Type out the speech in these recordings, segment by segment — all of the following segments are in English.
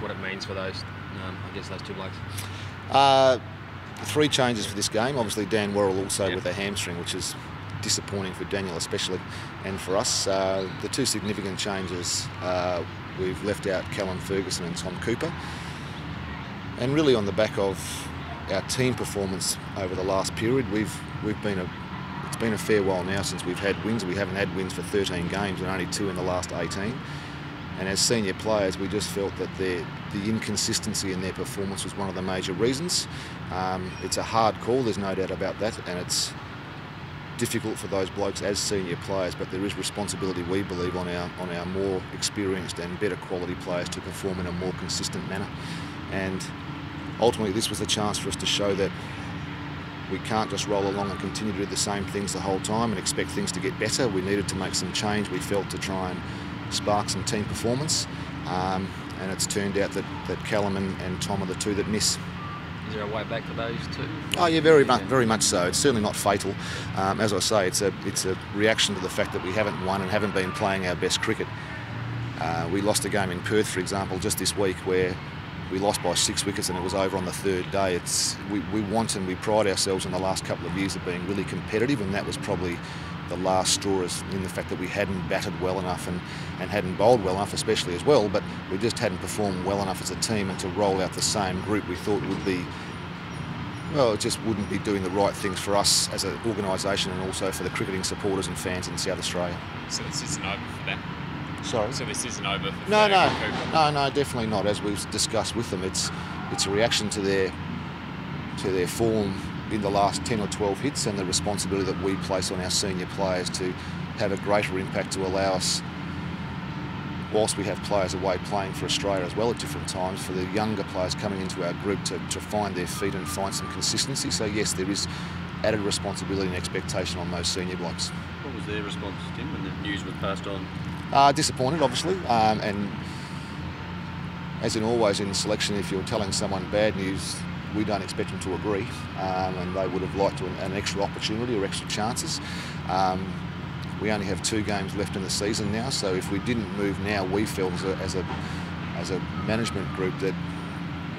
what it means for those, I guess, those two blokes. 3 changes for this game. Obviously, Dan Worrell also Yep. with a hamstring, which is disappointing for Daniel especially, and for us. The 2 significant changes, we've left out Callum Ferguson and Tom Cooper, and really on the back of our team performance over the last period, it's been a fair while now since we've had wins. We haven't had wins for 13 games and only 2 in the last 18. And as senior players, we just felt that the inconsistency in their performance was one of the major reasons. It's a hard call, there's no doubt about that, and it's difficult for those blokes as senior players, but there is responsibility, we believe, on our more experienced and better quality players to perform in a more consistent manner. And ultimately, this was a chance for us to show that we can't just roll along and continue to do the same things the whole time and expect things to get better. We needed to make some change, we felt, to try and spark some team performance, and it's turned out that Callum and Tom are the 2 that miss. Is there a way back for those 2? Oh yeah, very much so. It's certainly not fatal. As I say, it's a reaction to the fact that we haven't won and haven't been playing our best cricket. We lost a game in Perth, for example, just this week, where we lost by 6 wickets and it was over on the 3rd day. We want and we pride ourselves in the last couple of years of being really competitive, and that was probably the last straw, is in the fact that we hadn't batted well enough and hadn't bowled well enough especially as well, but we just hadn't performed well enough as a team, and to roll out the same group we thought would be, well, it just wouldn't be doing the right things for us as an organisation and also for the cricketing supporters and fans in South Australia. So this isn't over for them? Sorry? So this isn't over for No, Cooper? no, definitely not. As we've discussed with them, it's a reaction to their form in the last 10 or 12 hits, and the responsibility that we place on our senior players to have a greater impact, to allow us, whilst we have players away playing for Australia as well at different times, for the younger players coming into our group to find their feet and find some consistency. So yes, there is added responsibility and expectation on those senior blokes. What was their response, Tim, when the news was passed on? Disappointed, obviously, and as in always in selection, if you're telling someone bad news, we don't expect them to agree, and they would have liked an extra opportunity or extra chances. We only have 2 games left in the season now, so if we didn't move now, we felt as a management group that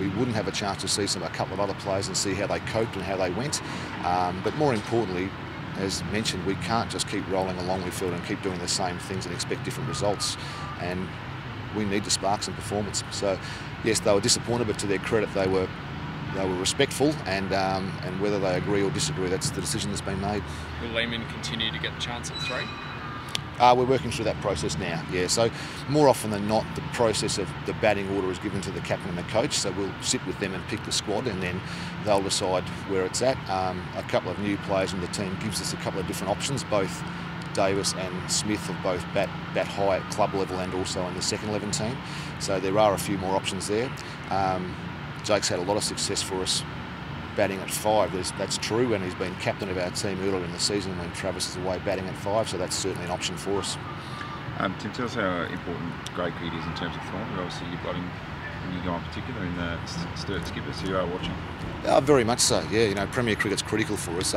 we wouldn't have a chance to see a couple of other players and see how they coped and how they went. But more importantly, as mentioned, we can't just keep rolling along, we feel, and keep doing the same things and expect different results. And we need to spark some performance. So yes, they were disappointed, but to their credit, they were respectful, and whether they agree or disagree, that's the decision that's been made. Will Lehman continue to get the chance at 3? We're working through that process now, yeah. So more often than not, the process of the batting order is given to the captain and the coach, so we'll sit with them and pick the squad, and then they'll decide where it's at. A couple of new players in the team gives us a couple of different options. Both Davis and Smith have both bat high at club level and also in the second 11 team, so there are a few more options there. Jake's had a lot of success for us batting at 5, that's true, and he's been captain of our team earlier in the season when Travis is away batting at 5, so that's certainly an option for us. Tim, tell us how important Greg Peat is in terms of form. Obviously you've got him, and you go in particular in the Sturt Skippers who you are watching. Very much so, yeah. You know, Premier Cricket's critical for us.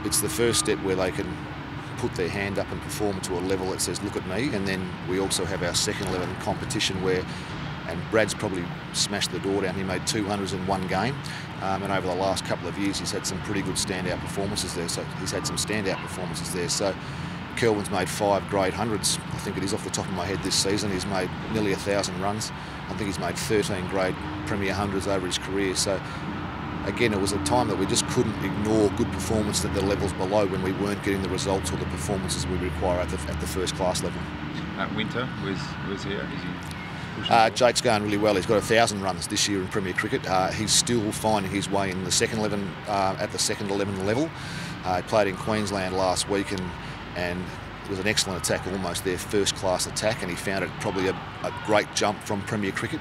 It's the first step where they can put their hand up and perform to a level that says, look at me, and then we also have our second 11 competition where, and Brad's probably smashed the door down. He made 200s in one game, and over the last couple of years he's had some pretty good standout performances there. So he's had some standout performances there. So Kelvin's made 5 grade hundreds, I think it is off the top of my head, this season. He's made nearly 1,000 runs. I think he's made 13 grade Premier hundreds over his career. So again, it was a time that we just couldn't ignore good performance at the levels below when we weren't getting the results or the performances we require at the first class level. Winter was here. Jake's going really well. He's got 1,000 runs this year in Premier Cricket. He's still finding his way in the second 11 at the second 11 level. He played in Queensland last week and it was an excellent attack, almost their first class attack, and he found it probably a great jump from Premier Cricket.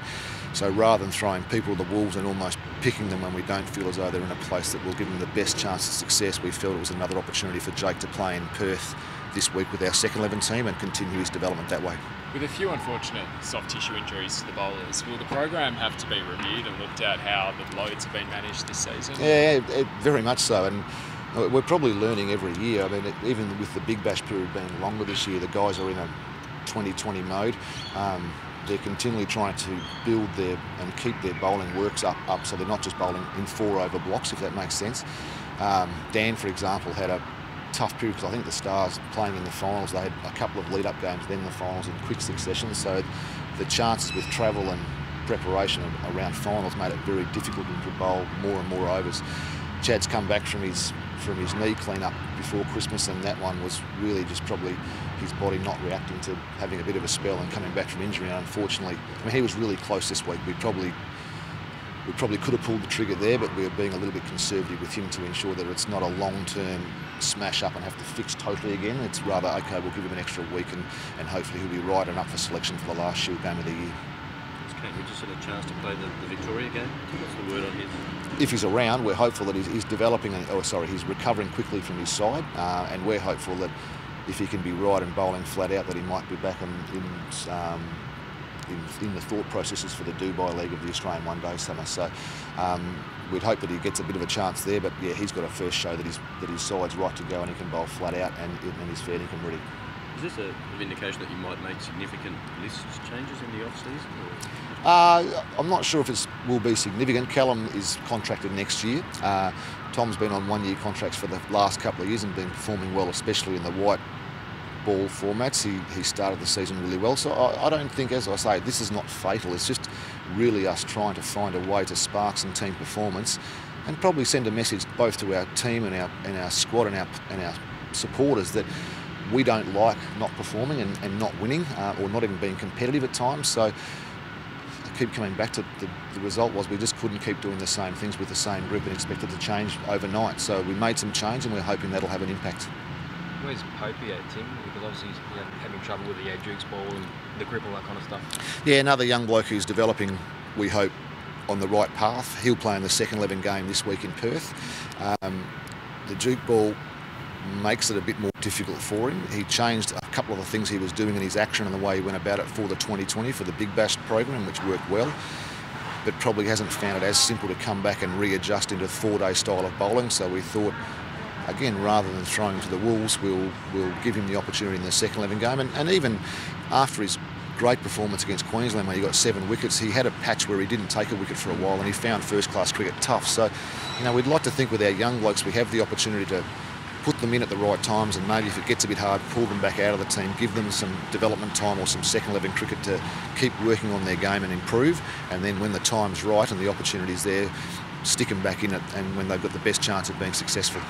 So rather than throwing people to the wolves and almost picking them when we don't feel as though they're in a place that will give them the best chance of success, we felt it was another opportunity for Jake to play in Perth this week with our second 11 team and continue his development that way. With a few unfortunate soft tissue injuries to the bowlers, will the program have to be reviewed and looked at how the loads have been managed this season? Yeah, very much so. And we're probably learning every year. I mean, even with the Big Bash period being longer this year, the guys are in a 2020 mode. they're continually trying to build their and keep their bowling works up, so they're not just bowling in 4-over blocks, if that makes sense. Dan, for example, had a tough period because I think the Stars playing in the finals, they had a couple of lead-up games, then the finals in quick succession, so the chances with travel and preparation around finals made it very difficult to bowl more and more overs. Chad's come back from his knee clean-up before Christmas, and that one was really just probably his body not reacting to having a bit of a spell and coming back from injury. And unfortunately, I mean, he was really close this week. We probably could have pulled the trigger there, but we were being a little bit conservative with him to ensure that it's not a long-term smash up and have to fix totally again. It's rather, okay, we'll give him an extra week and hopefully he'll be right and up for selection for the last Shield game of the year. Okay, we just had a chance to play the Victoria game. What's the word on his? If he's around, we're hopeful that he's developing, he's recovering quickly from his side, and we're hopeful that if he can be right and bowling flat out, that he might be back in the thought processes for the Dubai leg of the Australian one-day summer. So we'd hope that he gets a bit of a chance there, but yeah, he's got to first show that his side's right to go and he can bowl flat out and he's fair income ready. Is this an indication that you might make significant list changes in the off-season? I'm not sure if it will be significant. Callum is contracted next year. Tom's been on one-year contracts for the last couple of years and been performing well, especially in the white ball formats. He started the season really well. So I don't think, as I say, this is not fatal. It's just really us trying to find a way to spark some team performance and probably send a message both to our team and our squad and our supporters that we don't like not performing and not winning or not even being competitive at times. So I keep coming back to the result was we just couldn't keep doing the same things with the same group and expect it to change overnight. So we made some change and we're hoping that'll have an impact. Where's Popey at, Tim? Because obviously he's having trouble with the Duke's ball and the grip, all that kind of stuff. Yeah, another young bloke who's developing, we hope, on the right path. He'll play in the second 11 game this week in Perth. The Duke ball makes it a bit more difficult for him. He changed a couple of the things he was doing in his action and the way he went about it for the 2020 for the Big Bash program, which worked well, but probably hasn't found it as simple to come back and readjust into the 4-day style of bowling. So we thought, again, rather than throwing to the wolves, we'll give him the opportunity in the second 11 game. And even after his great performance against Queensland, where he got 7 wickets, he had a patch where he didn't take a wicket for a while and he found first-class cricket tough. So, we'd like to think with our young blokes we have the opportunity to put them in at the right times, and maybe if it gets a bit hard, pull them back out of the team, give them some development time or some second 11 cricket to keep working on their game and improve, and then when the time's right and the opportunity's there, stick them back in it and when they've got the best chance of being successful.